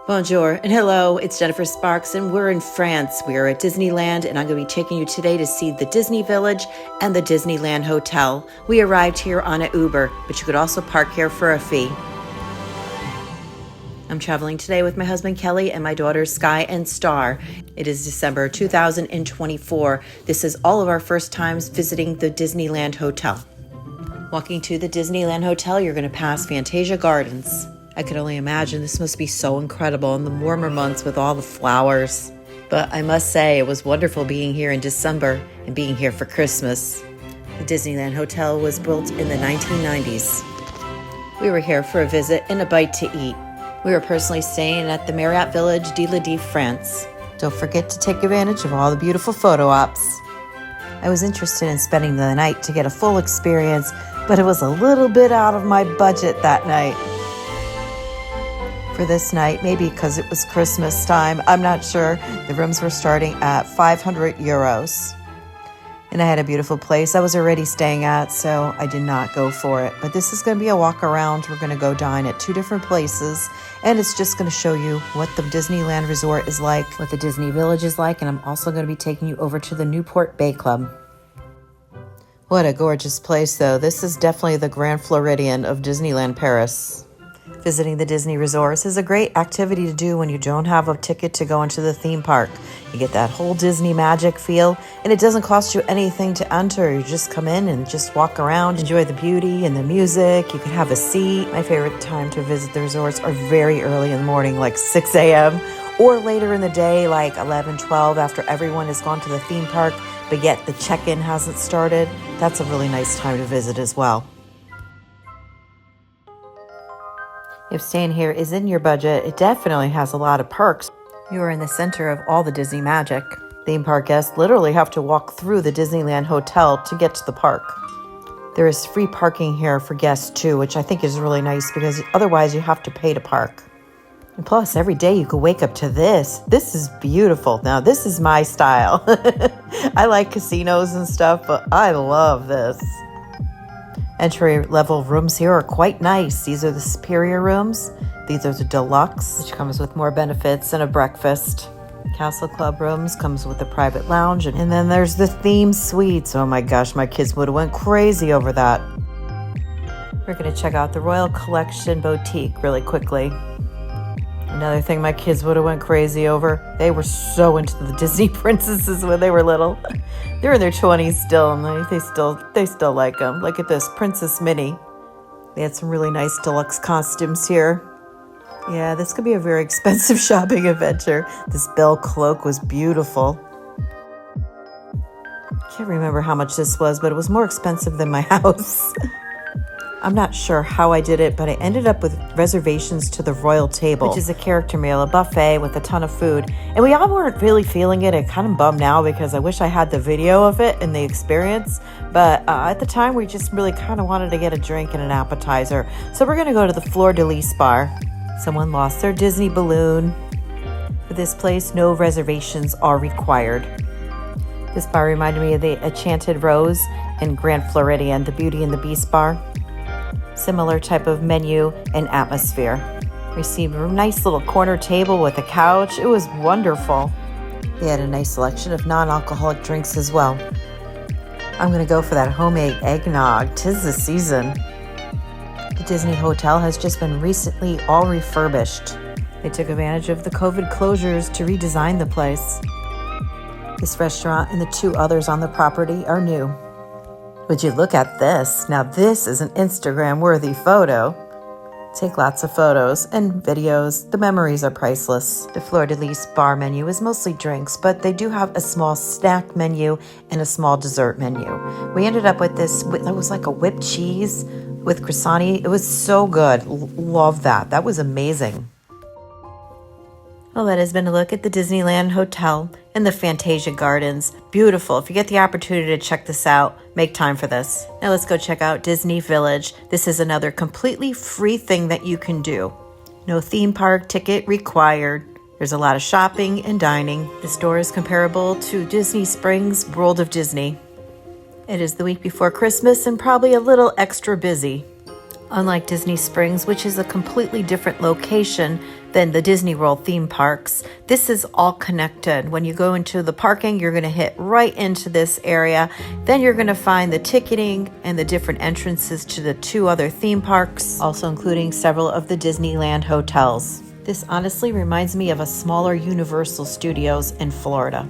Bonjour and hello, it's Jennifer Sparks and we're in France. We are at Disneyland and I'm going to be taking you today to see the Disney Village and the Disneyland Hotel. We arrived here on an Uber, but you could also park here for a fee. I'm traveling today with my husband Kelly and my daughters Sky and Star. It is December 2024. This is all of our first times visiting the Disneyland Hotel. Walking to the Disneyland Hotel, you're going to pass Fantasia Gardens. I could only imagine this must be so incredible in the warmer months with all the flowers. But I must say it was wonderful being here in December and being here for Christmas. The Disneyland Hotel was built in the 1990s. We were here for a visit and a bite to eat. We were personally staying at the Marriott Village de la Dive, France. Don't forget to take advantage of all the beautiful photo ops. I was interested in spending the night to get a full experience, but it was a little bit out of my budget that night. For this night, maybe because it was Christmas time, I'm not sure. The rooms were starting at 500 euros. And I had a beautiful place I was already staying at, so I did not go for it. But this is going to be a walk around. We're going to go dine at 2 different places, and it's just going to show you what the Disneyland Resort is like, what the Disney Village is like, and I'm also going to be taking you over to the Newport Bay Club. What a gorgeous place, though. This is definitely the Grand Floridian of Disneyland Paris. Visiting the Disney resorts is a great activity to do when you don't have a ticket to go into the theme park. You get that whole Disney magic feel, and it doesn't cost you anything to enter. You just come in and just walk around, enjoy the beauty and the music. You can have a seat. My favorite time to visit the resorts are very early in the morning, like 6 a.m., or later in the day, like 11, 12, after everyone has gone to the theme park, but yet the check-in hasn't started. That's a really nice time to visit as well. If staying here is in your budget, it definitely has a lot of perks. You are in the center of all the Disney magic. Theme park guests literally have to walk through the Disneyland Hotel to get to the park. There is free parking here for guests too, which I think is really nice because otherwise you have to pay to park. And plus, every day you could wake up to this. This is beautiful. Now, this is my style. I like casinos and stuff, but I love this. Entry-level rooms here are quite nice. These are the superior rooms. These are the deluxe, which comes with more benefits and a breakfast. Castle Club rooms comes with a private lounge. And then there's the theme suites. Oh my gosh, my kids would have went crazy over that. We're going to check out the Royal Collection Boutique really quickly. Another thing my kids would have went crazy over. They were so into the Disney princesses when they were little. They're in their 20s still, and they still like them. Look at this, Princess Minnie. They had some really nice deluxe costumes here. Yeah, this could be a very expensive shopping adventure. This Belle cloak was beautiful. Can't remember how much this was, but it was more expensive than my house. I'm not sure how I did it, but I ended up with reservations to the Royal Table, which is a character meal, a buffet with a ton of food. And we all weren't really feeling it. It kind of bummed out because I wish I had the video of it and the experience. But at the time, we just really kind of wanted to get a drink and an appetizer. So we're going to go to the Fleur de Lis bar. Someone lost their Disney balloon. For this place, no reservations are required. This bar reminded me of the Enchanted Rose and Grand Floridian, the Beauty and the Beast bar. Similar type of menu and atmosphere. Received a nice little corner table with a couch. It was wonderful. They had a nice selection of non-alcoholic drinks as well. I'm going to go for that homemade eggnog. 'Tis the season. The Disney Hotel has just been recently all refurbished. They took advantage of the COVID closures to redesign the place. This restaurant and the 2 others on the property are new. Would you look at this? Now this is an Instagram-worthy photo. Take lots of photos and videos. The memories are priceless. The Fleur de Lis bar menu is mostly drinks, but they do have a small snack menu and a small dessert menu. We ended up with this, that was like a whipped cheese with croissant. It was so good. Love that. That was amazing. Well, that has been a look at the Disneyland Hotel and the Fantasia Gardens. Beautiful. If you get the opportunity to check this out, make time for this. Now let's go check out Disney Village. This is another completely free thing that you can do. No theme park ticket required. There's a lot of shopping and dining. The store is comparable to Disney Springs World of Disney. It is the week before Christmas and probably a little extra busy. Unlike Disney Springs, which is a completely different location than the Disney World theme parks, this is all connected. When you go into the parking, you're going to hit right into this area. Then you're going to find the ticketing and the different entrances to the 2 other theme parks, also including several of the Disneyland hotels. This honestly reminds me of a smaller Universal Studios in Florida.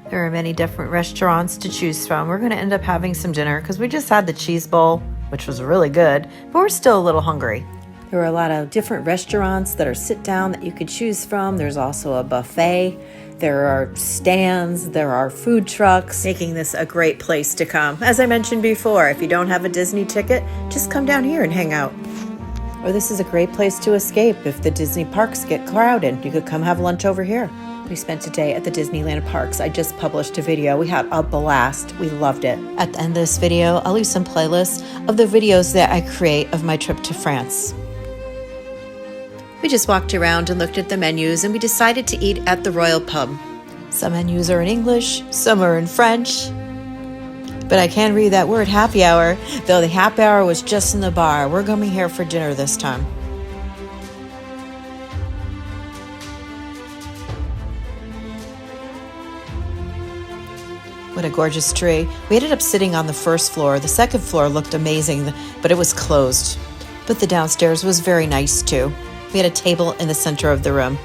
There are many different restaurants to choose from. We're going to end up having some dinner because we just had the cheese bowl, which was really good, but we're still a little hungry. There are a lot of different restaurants that are sit down that you could choose from. There's also a buffet. There are stands. There are food trucks, making this a great place to come. As I mentioned before, if you don't have a Disney ticket, just come down here and hang out. Or this is a great place to escape if the Disney parks get crowded. You could come have lunch over here. We spent a day at the Disneyland parks. I just published a video. We had a blast. We loved it. At the end of this video, I'll leave some playlists of the videos that I create of my trip to France. We just walked around and looked at the menus, and we decided to eat at the Royal Pub. Some menus are in English, some are in French. But I can read that word happy hour, though the happy hour was just in the bar. We're coming here for dinner this time. What a gorgeous tree. We ended up sitting on the first floor. The second floor looked amazing, but it was closed. But the downstairs was very nice too. We had a table in the center of the room.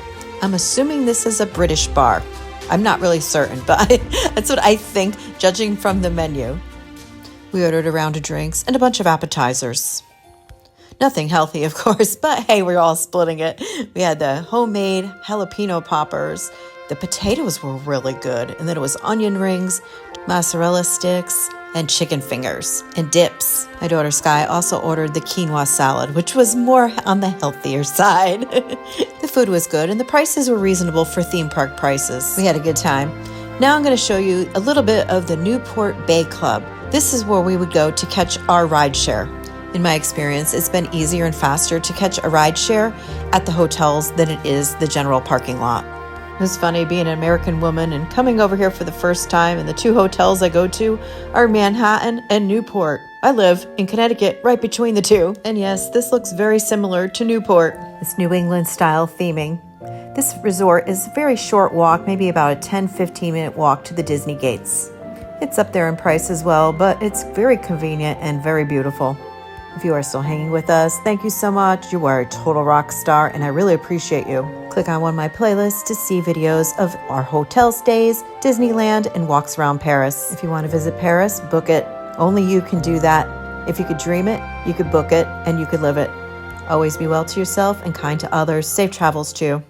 I'm assuming this is a British bar. I'm not really certain, but that's what I think, judging from the menu. We ordered a round of drinks and a bunch of appetizers. Nothing healthy, of course, but hey, we're all splitting it. We had the homemade jalapeno poppers. The potatoes were really good. And then it was onion rings, mozzarella sticks, and chicken fingers, and dips. My daughter Sky also ordered the quinoa salad, which was more on the healthier side. The food was good, and the prices were reasonable for theme park prices. We had a good time. Now I'm going to show you a little bit of the Newport Bay Club. This is where we would go to catch our rideshare. In my experience, it's been easier and faster to catch a rideshare at the hotels than it is the general parking lot. It was funny being an American woman and coming over here for the first time, and the 2 hotels I go to are Manhattan and Newport. I live in Connecticut, right between the 2. And yes, this looks very similar to Newport. It's New England style theming. This resort is a very short walk, maybe about a 10-15 minute walk to the Disney gates. It's up there in price as well, but it's very convenient and very beautiful. If you are still hanging with us, thank you so much. You are a total rock star, and I really appreciate you. Click on one of my playlists to see videos of our hotel stays, Disneyland, and walks around Paris. If you want to visit Paris, book it. Only you can do that. If you could dream it, you could book it, and you could live it. Always be well to yourself and kind to others. Safe travels to you.